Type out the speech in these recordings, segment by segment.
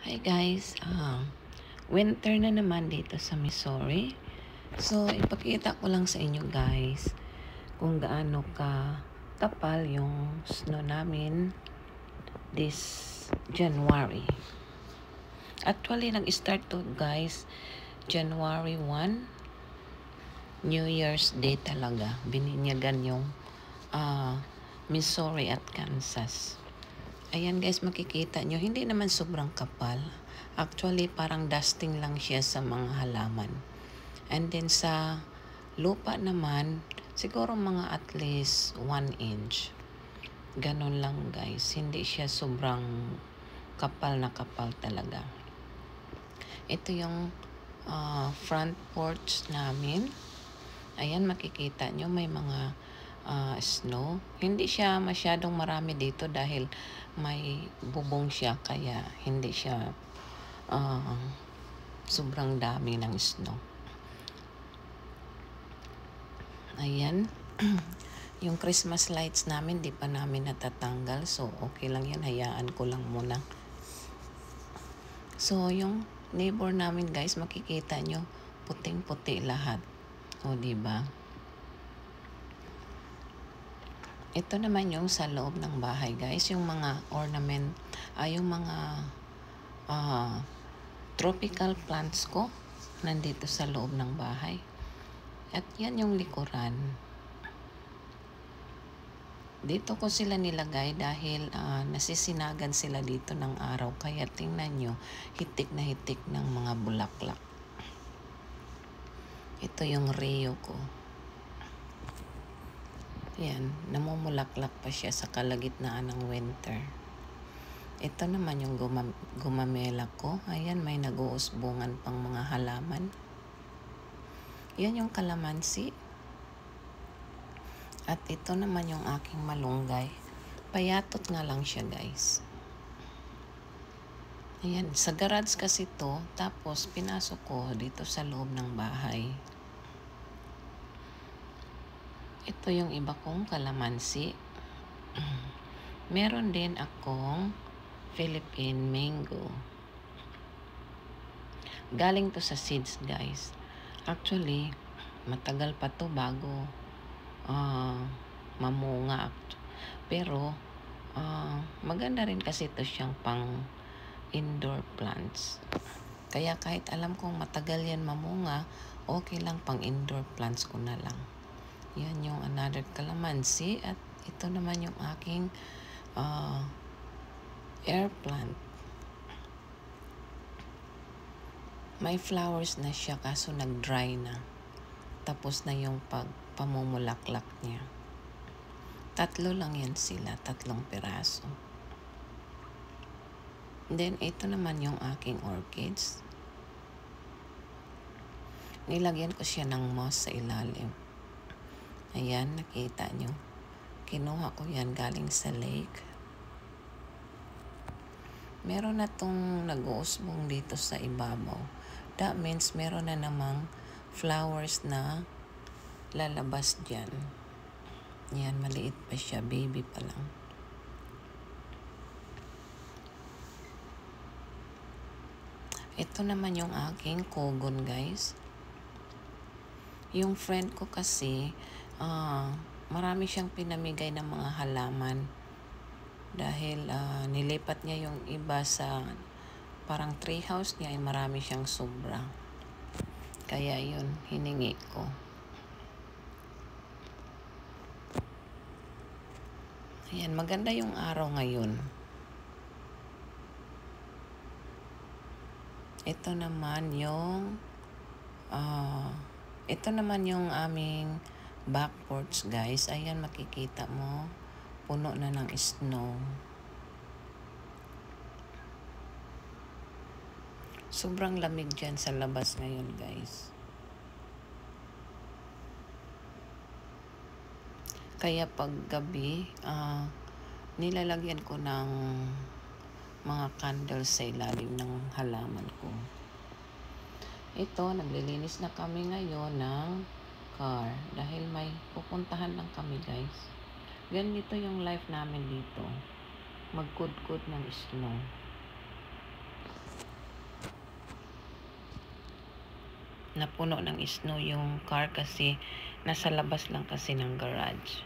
Hi guys, winter na naman dito sa Missouri. So, ipakita ko lang sa inyo guys kung gaano ka kapal yung snow namin this January. Actually, nag-start to guys January 1, New Year's Day talaga. Bininyagan yung Missouri at Kansas. Ayan guys, makikita nyo, hindi naman sobrang kapal. Actually, parang dusting lang siya sa mga halaman. And then sa lupa naman, siguro mga at least 1 inch. Ganon lang guys, hindi siya sobrang kapal na kapal talaga. Ito yung front porch namin. Ayan, makikita nyo, may mga snow. Hindi siya masyadong marami dito dahil may bubong siya, kaya hindi siya sobrang dami ng snow. Ayan. Yung Christmas lights namin, di pa namin natatanggal. So, okay lang yan. Hayaan ko lang muna. So, yung neighbor namin guys, makikita nyo, puting-puti lahat. O, diba? Ito naman yung sa loob ng bahay guys, yung mga ornament, yung mga tropical plants ko nandito sa loob ng bahay. At yan yung likuran. Dito ko sila nilagay dahil nasisinagan sila dito ng araw, kaya tingnan nyo, hitik ng mga bulaklak. Ito yung Rio ko. Yan, namumulaklak pa siya sa kalagitnaan ng winter. Ito naman yung gumamela ko. Ayan, may nag-uusbungan pang mga halaman. Yan yung kalamansi. At ito naman yung aking malunggay. Payatot nga lang siya guys. Ayan, sa garage kasi to, tapos pinasok ko dito sa loob ng bahay. Ito yung iba kong kalamansi. Meron din akong Philippine mango. Galing to sa seeds guys. Actually, matagal pa to bago mamunga. Pero, maganda rin kasi to siyang pang indoor plants. Kaya kahit alam kong matagal yan mamunga, okay lang, pang indoor plants ko na lang. Yan yung another calamansi. At ito naman yung aking air plant. May flowers na siya kaso nag-dry na. Tapos na yung pamumulaklak niya. 3 lang yan sila, 3 piraso. Then ito naman yung aking orchids. Nilagyan ko siya ng moss sa ilalim. Ayan, nakita nyo. Kinuha ko yan galing sa lake. Meron na tong nag-uusbong dito sa ibabaw. That means meron na namang flowers na lalabas dyan. Yan, maliit pa siya. Baby pa lang. Ito naman yung aking kogon guys. Yung friend ko kasi, marami siyang pinamigay ng mga halaman. Dahil nilipat niya yung iba sa parang tree house niya, ay marami siyang sobra. Kaya yun, hiningi ko. Ayan, maganda yung araw ngayon. Ito naman yung aming back porch guys. Ayan, makikita mo, puno na ng snow. Sobrang lamig dyan sa labas ngayon guys. Kaya pag gabi, nilalagyan ko ng mga candles sa ilalim ng halaman ko. Ito, naglilinis na kami ngayon ng car dahil may pupuntahan lang kami guys. Ganito yung life namin dito. Magkudkod ng snow. napuno ng snow yung car kasi nasa labas lang kasi ng garage.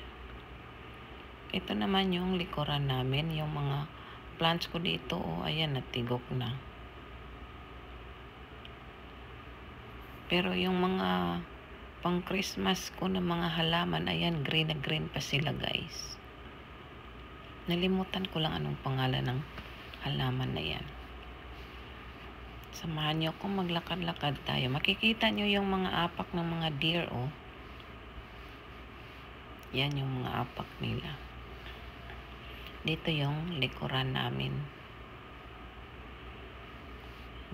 Ito naman yung likuran namin, yung mga plants ko dito, ayan, natigok na. Pero yung mga pang Christmas ko na mga halaman, ayan, green na green pa sila, guys. Nalimutan ko lang anong pangalan ng halaman na yan. Samahan nyo kung maglakad-lakad tayo. Makikita nyo yung mga apak ng mga deer, Yan yung mga apak nila. Dito yung likuran namin.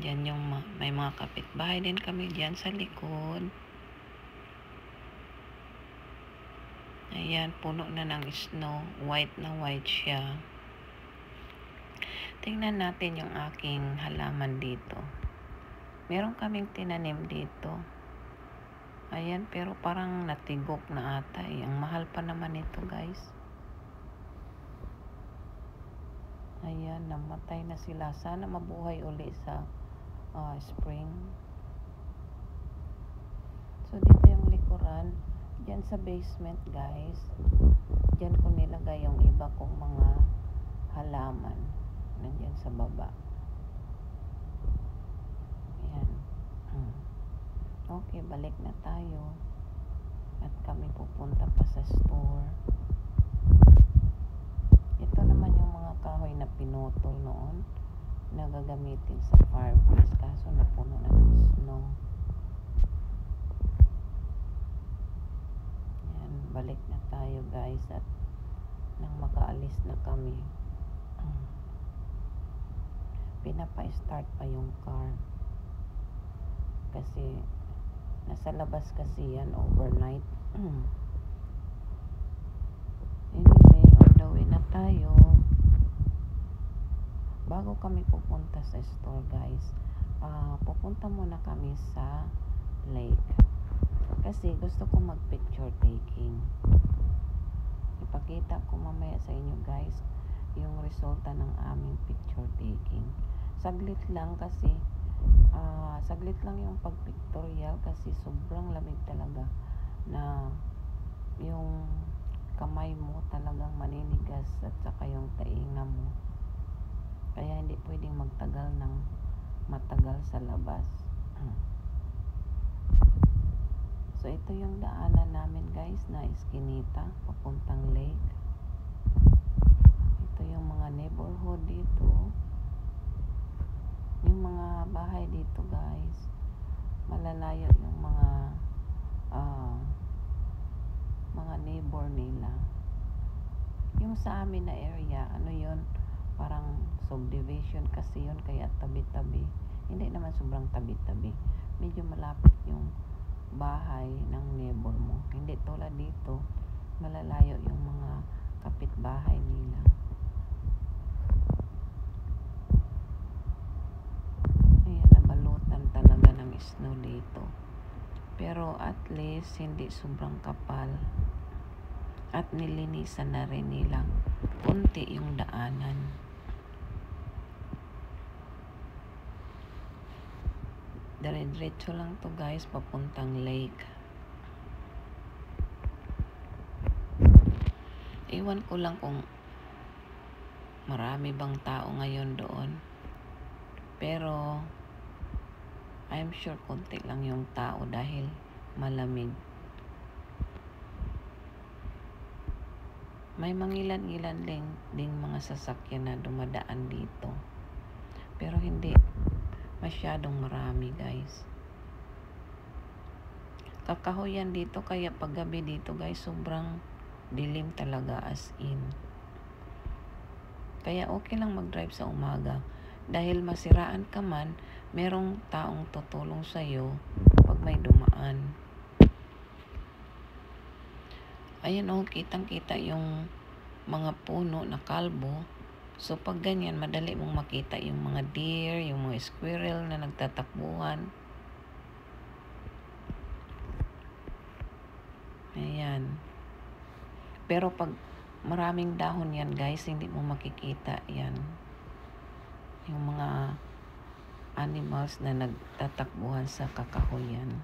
Diyan yung may mga kapitbahay din kami diyan sa likod. Ayan, puno na ng snow. White na white siya. Tingnan natin yung aking halaman dito. Meron kaming tinanim dito. Ayan, pero parang natigok na ata. Ang mahal pa naman ito, guys. Ayan, namatay na sila. Sana mabuhay uli sa spring. So, dito yung likuran. Diyan sa basement, guys. Diyan ko nilagay yung iba kong mga halaman. Nandiyan sa baba. Ayan. Okay, balik na tayo. At kami pupunta pa sa store. Ito naman yung mga kahoy na pinutol noon na gagamitin sa fireplace. Kaso napuno na ng snow. Ayan, balik na tayo, guys. At nang makaalis na kami, pinapa-start pa yung car. Kasi nasa labas kasi yan overnight. Anyway, on the way na tayo. Bago kami pupunta sa store, guys, pupunta muna kami sa lake. Kasi gusto ko mag-picture taking. Ipakita ko mamaya sa inyo, guys, yung resulta ng aming picture taking. Saglit lang kasi saglit lang yung pag-pictorial kasi sobrang lamig talaga na yung kamay mo talagang maninigas at saka yung tainga mo. Kaya hindi pwedeng magtagal ng matagal sa labas. So ito yung daanan namin, guys, na Eskinita papuntang lake. Ito yung mga neighborhood dito. Yung mga bahay dito, guys, malalayo yung mga neighbor nila. Yung sa amin na area, yun, parang subdivision kasi yun, kaya tabi-tabi. Hindi naman sobrang tabi-tabi. Medyo malapit yung bahay ng neighbor mo. Hindi tulad dito, malalayo yung mga kapitbahay nila. Ayan, nabalutan talaga ng snow dito. Pero at least, hindi sobrang kapal. At nilinisan na rin nilang kunti yung daanan. Dire-diretso lang to, guys, papuntang lake. Iwan ko lang kung marami bang tao ngayon doon. Pero I'm sure konti lang yung tao dahil malamig. May mangilan-ilan ding mga sasakyan na dumadaan dito. Pero hindi masyadong marami, guys. Kakahuyan dito, kaya paggabi dito, guys, sobrang dilim talaga, as in. Kaya okay lang mag-drive sa umaga. Dahil masiraan ka man, merong taong tutulong sa'yo pag may dumaan. Ayan, kitang-kita yung mga puno na kalbo. So, pag ganyan, madali mong makita yung mga deer, yung mga squirrel na nagtatakbuhan. Ayan. Pero pag maraming dahon yan, guys, hindi mo makikita yan. Yung mga animals na nagtatakbuhan sa kakahuyan.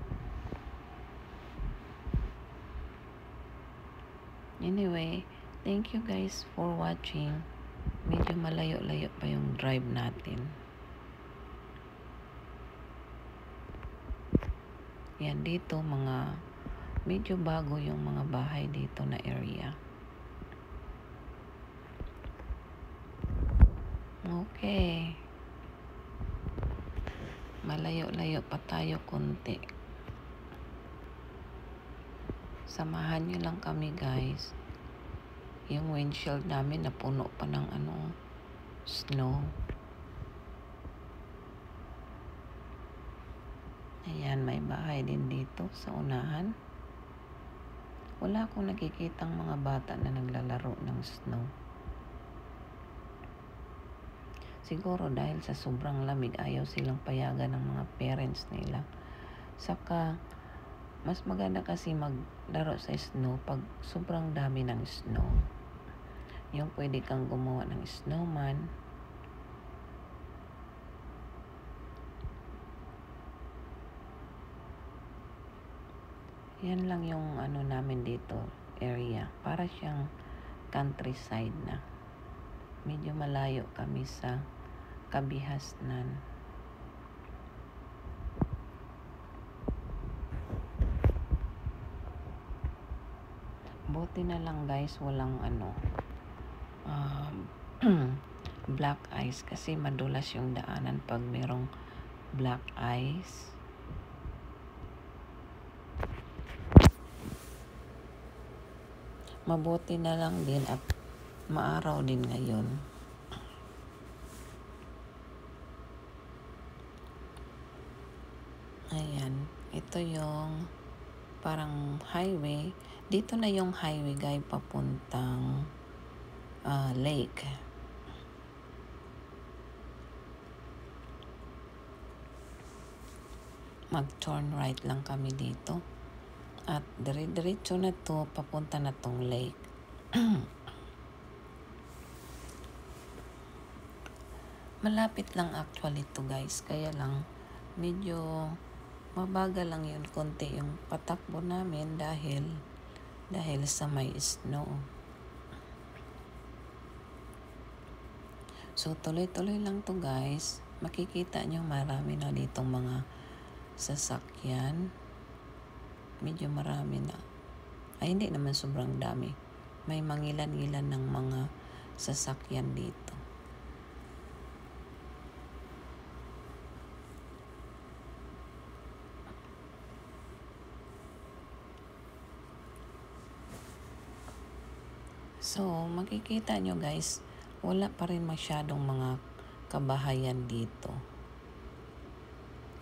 Anyway, thank you guys for watching. Medyo malayo-layo pa yung drive natin. Yan, dito medyo bago yung mga bahay dito na area. Okay. Malayo-layo pa tayo konti. Samahan nyo lang kami guys. Yung windshield namin napuno pa ng snow. Ayan, may bahay din dito sa unahan. Wala akong nakikitang mga bata na naglalaro ng snow. Siguro dahil sa sobrang lamig, ayaw silang payagan ng mga parents nila. Saka, mas maganda kasi maglaro sa snow pag sobrang dami ng snow. Yung pwede kang gumawa ng snowman. Yan lang yung namin dito, area. Para siyang countryside na. Medyo malayo kami sa Kabihasnan. Buti na lang guys, walang black ice kasi madulas yung daanan pag merong black ice. Mabuti na lang din at maaraw din ngayon. Ayan, ito yung parang highway. Dito na yung highway guys papuntang lake. Mag-turn right lang kami dito. At diretso na to, papunta na tong lake. Malapit lang actually to guys. Kaya lang, medyo mabagal lang yun konti yung patakbo namin dahil sa may snow. So, tuloy-tuloy lang to guys. Makikita nyo marami na ditong mga sasakyan. Medyo marami na. Ay, hindi naman sobrang dami. May mangilan-ngilan ng mga sasakyan dito. So, makikita nyo guys, wala pa rin masyadong mga kabahayan dito.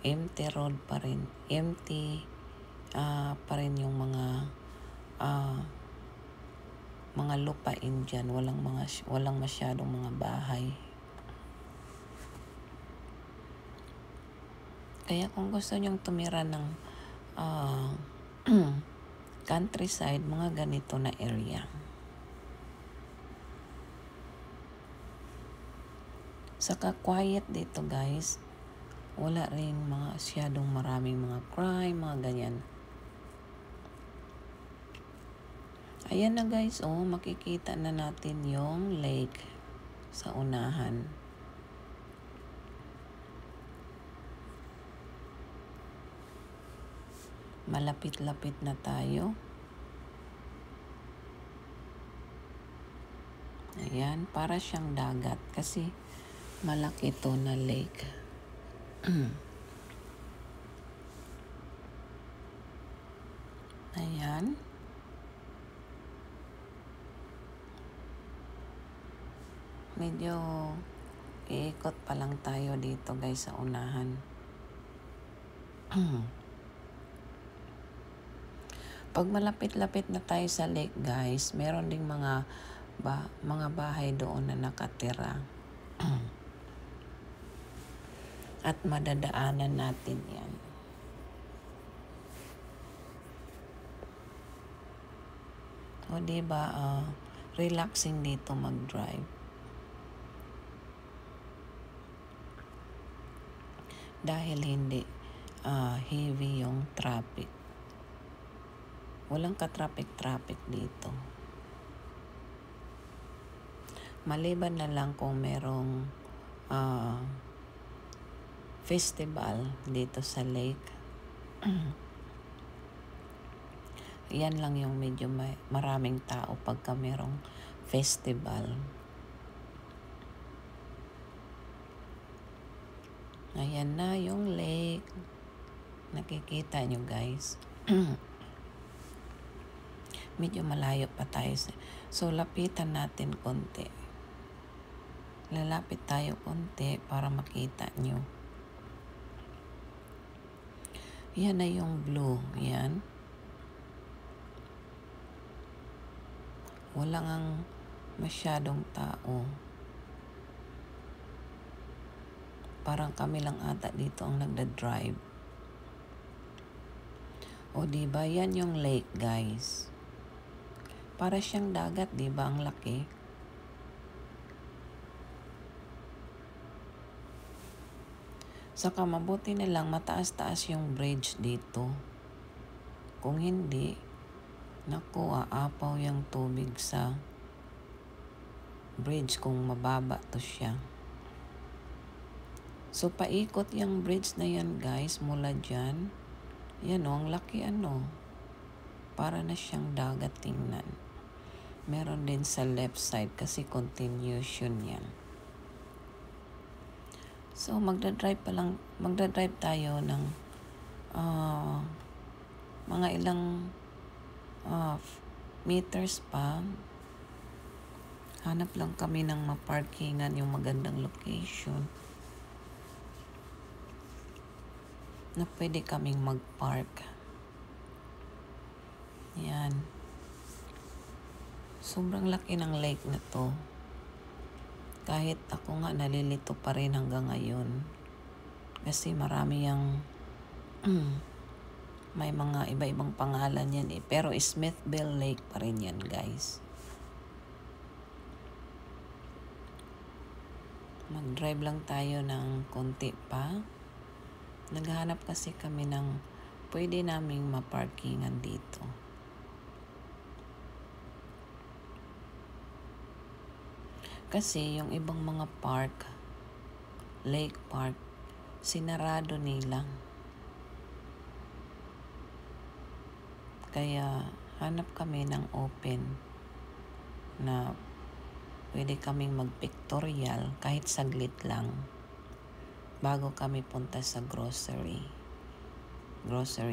Empty road pa rin. Empty pa rin yung mga lupain dyan. Walang masyadong mga bahay. Kaya kung gusto nyong tumira ng countryside, mga ganito na area. Saka quiet dito guys. Wala rin masyadong maraming mga crime, mga ganyan. Ayan na guys, makikita na natin yung lake sa unahan. Malapit-lapit na tayo. Ayan, para siyang dagat kasi malaki to na lake. Ayan. Medyo iikot pa lang tayo dito guys sa unahan. Pag malapit-lapit na tayo sa lake guys, meron ding mga bahay doon na nakatira. At madadaanan natin yan. O diba, relaxing dito mag-drive. dahil hindi heavy yung traffic. Walang ka-traffic dito. Maliban na lang kung merong festival dito sa lake. Yan lang yung medyo maraming tao pagka merong festival. Ayan na yung lake. Nakikita nyo guys. Medyo malayo pa tayo. So lapitan natin konti. Lalapit tayo konti para makita nyo. Yan na yung blue. Yan. Wala ngang masyadong tao. Parang kami lang ata dito ang nagda-drive. O diba, yan yung lake guys. Para siyang dagat, diba? Ang laki. Saka mabuti na lang mataas-taas yung bridge dito. Kung hindi, naku, aapaw yung tubig sa bridge kung mababa to siya. So, paikot yung bridge na yan, guys, mula dyan. Yan o, ang laki Para na siyang dagat tingnan. Meron din sa left side kasi continuation yan. So, magdadrive tayo ng mga ilang meters pa. Hanap lang kami ng maparkingan, yung magandang location na pwede kaming mag-park. Yan. Sobrang laki ng lake na to. Kahit ako nga nalilito pa rin hanggang ngayon. Kasi marami yung may mga iba-ibang pangalan yan eh. Pero Smithville Lake pa rin yan guys. Mag-drive lang tayo ng konti pa. Naghahanap kasi kami ng pwede naming maparkingan dito. Kasi yung ibang mga park, lake park, sinarado nila. Kaya hanap kami ng open na pwede kaming mag-pictorial kahit saglit lang bago kami punta sa grocery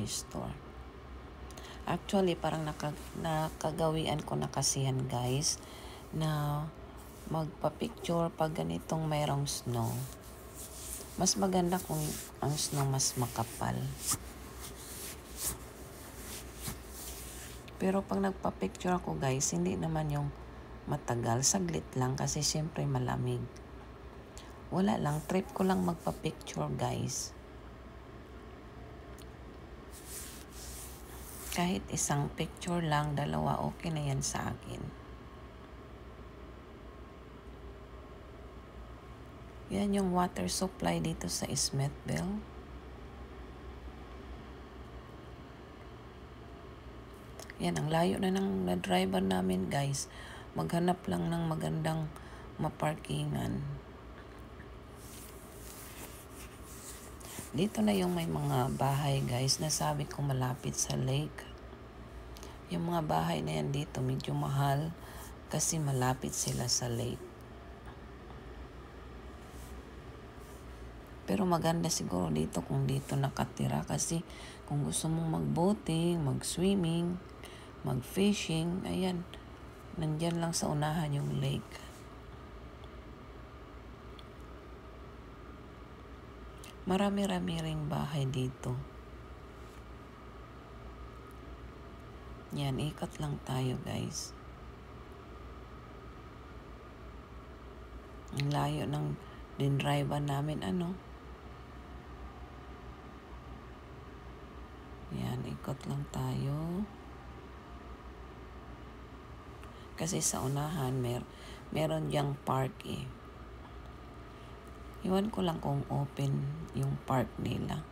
store. Actually, parang nakagawian ko na kasi yan guys na magpa-picture pag ganitong mayroong snow. Mas maganda kung ang snow mas makapal. Pero pag nagpa-picture ako guys, hindi naman yung matagal, saglit lang kasi syempre malamig. Wala lang, trip ko lang magpa-picture guys. Kahit isang picture lang, dalawa, okay na yan sa akin. Yan yung water supply dito sa Smithville. Yan, ang layo na ng driver namin guys. Maghanap lang ng magandang maparkingan. Dito na yung may mga bahay guys na sabi ko malapit sa lake. Yung mga bahay na yan dito medyo mahal kasi malapit sila sa lake. Pero maganda siguro dito kung dito nakatira kasi kung gusto mong mag-boating, mag-swimming, mag-fishing, ayan, nandyan lang sa unahan yung lake. Marami-rami ring bahay dito. Yan, ikot lang tayo guys. Ang layo ng dinriver namin, Yan, ikot lang tayo. Kasi sa unahan, meron diyang park eh. Iwan ko lang kung open yung park nila.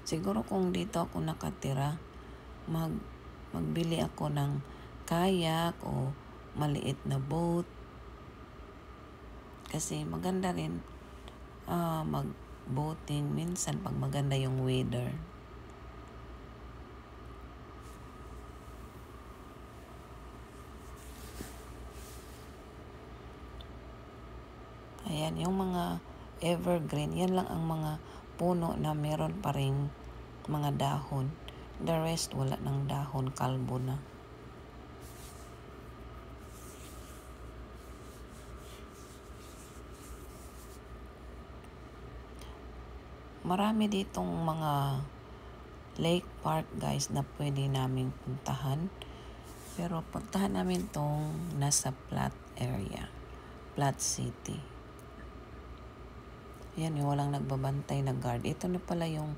Siguro kung dito ako nakatira, magbili ako ng kayak o maliit na boat. Kasi maganda rin mag-boating minsan pag maganda yung weather. Ayan, yung mga evergreen, yan lang ang mga puno na meron pa ring mga dahon. The rest, wala ng dahon, kalbo na. Marami ditong mga lake park guys na pwede naming puntahan. Pero puntahan namin tong nasa Platte area, Platte City. Yan, yung walang nagbabantay na guard. Ito na pala yung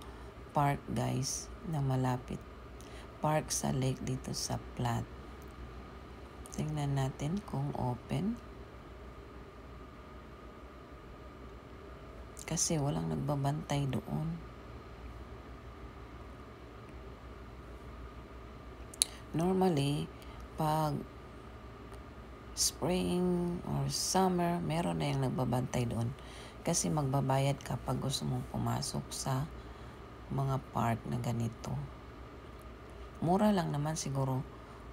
park guys na malapit. Park sa lake dito sa Platte. Tingnan natin kung open. Kasi walang nagbabantay doon. Normally, pag spring or summer, meron na yung nagbabantay doon. Kasi magbabayad ka pag gusto mong pumasok sa mga park na ganito. Mura lang naman siguro.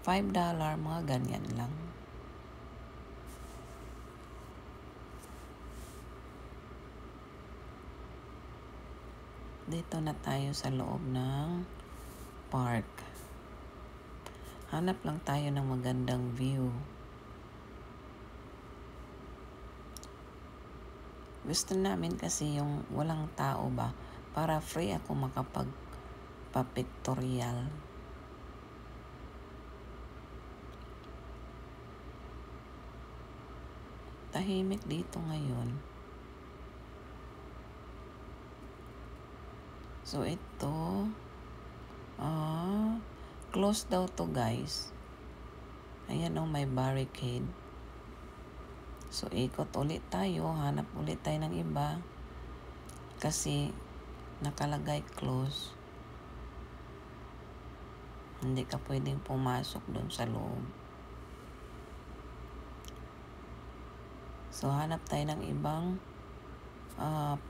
$5, mga ganyan lang. Dito na tayo sa loob ng park. Hanap lang tayo ng magandang view. Gusto namin kasi yung walang tao ba, para free ako makapagpa-pictorial. Tahimik dito ngayon. So ito, close daw to guys. Ayan o, may barricade. So, ikot ulit tayo. Hanap ulit tayo ng iba. Kasi, nakalagay close. Hindi ka pwedeng pumasok doon sa loob. So, hanap tayo ng ibang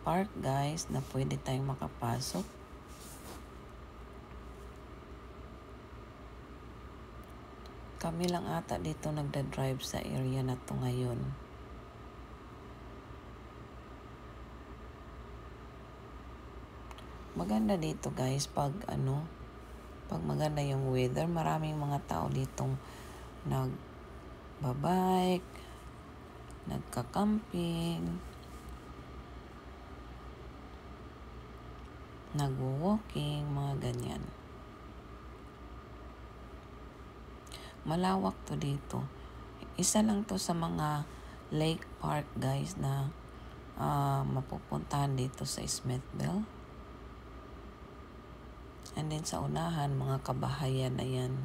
park guys na pwede tayong makapasok. Kami lang ata dito nagda-drive sa area na to ngayon. Maganda dito guys pag maganda yung weather, maraming mga tao ditong nagbabike, nagka-camping, nagwo-walking, mga ganyan. Malawak to dito. Isa lang to sa mga lake park guys na mapupuntahan dito sa Smithville. And then sa unahan, mga kabahayan na yan.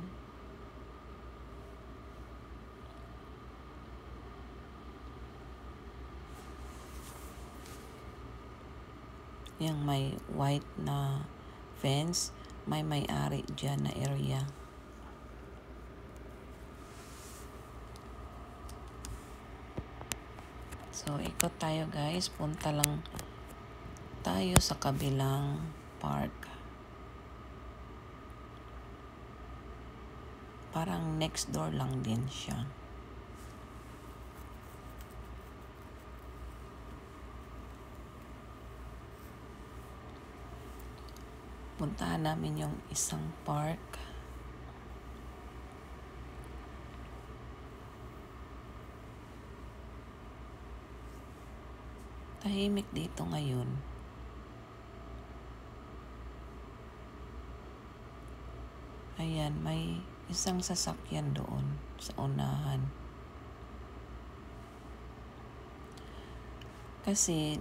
Yung may white na fence, may-ari dyan na area. So, ikot tayo guys. Punta lang tayo sa kabilang park. Parang next door lang din siya. Puntahan namin yung isang park. Tahimik dito ngayon. Ayan, may isang sasakyan doon sa unahan. Kasi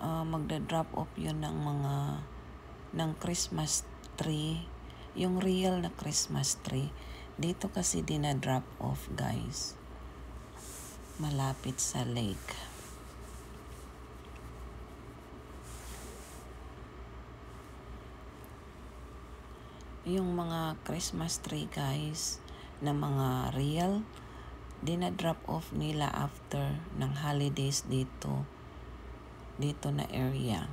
magda-drop off yun ng Christmas tree. Yung real na Christmas tree Dito kasi dinadrop off, guys. Malapit sa lake. Yung mga Christmas tree, guys, na mga real, dinadrop off nila after ng holidays dito na area.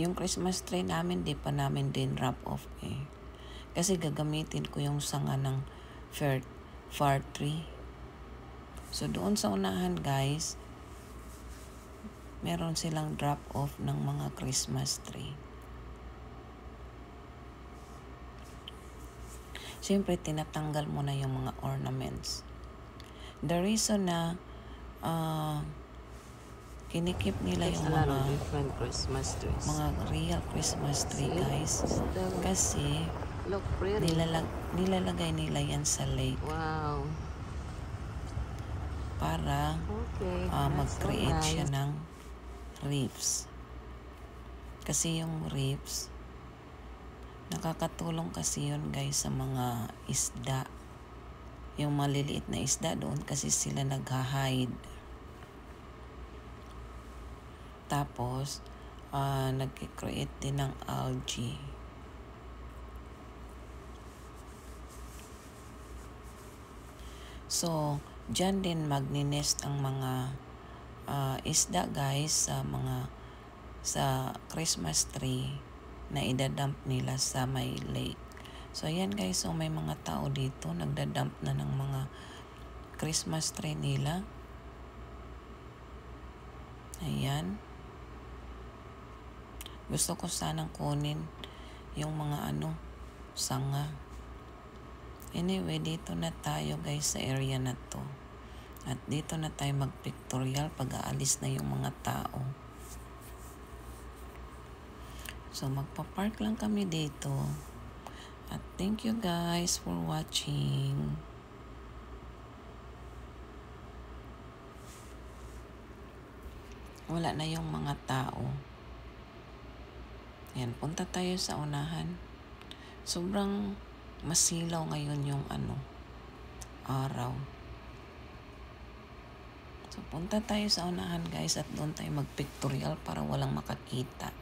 Yung Christmas tree namin, di pa namin din drop off kasi gagamitin ko yung sanga ng fir tree. So doon sa unahan, guys, meron silang drop off ng mga Christmas tree. Siyempre, tinatanggal mo na yung mga ornaments. The reason na kinikip nila yung mga different Christmas trees. mga real Christmas tree, guys, kasi Look pretty. nilalagay nila yan sa lake. Wow. Para Okay. mag-create So nice. siya ng reefs. Kasi yung reefs, nakakatulong kasi yun, guys, sa mga isda. Yung maliliit na isda, doon kasi sila nag-hide. Tapos, nag-create din ng algae. So, dyan din magninest ang mga isda, guys, sa Christmas tree na idadump nila sa may lake. So, ayan, guys, so may mga tao dito nagdadump na ng mga Christmas tree nila. Ayan. Gusto ko sanang kunin yung mga sanga. Anyway, dito na tayo, guys, sa area na to. At dito na tayo mag-pictorial pag aalis na yung mga tao. So, magpa-park lang kami dito. At thank you, guys, for watching. Wala na yung mga tao. Yan, punta tayo sa unahan. Sobrang masilaw ngayon yung araw. So, punta tayo sa unahan, guys, at doon tayo mag-pictorial para walang makakita.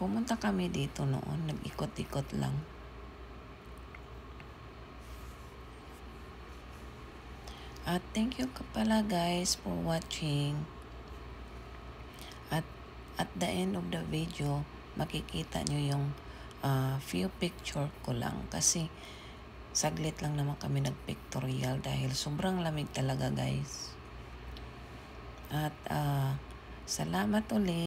Pumunta kami dito noon, nag-ikot-ikot lang. At thank you pala, guys, for watching. At the end of the video, makikita nyo yung few picture ko lang. Kasi saglit lang naman kami nag-pictorial dahil sobrang lamig talaga, guys. At salamat ulit.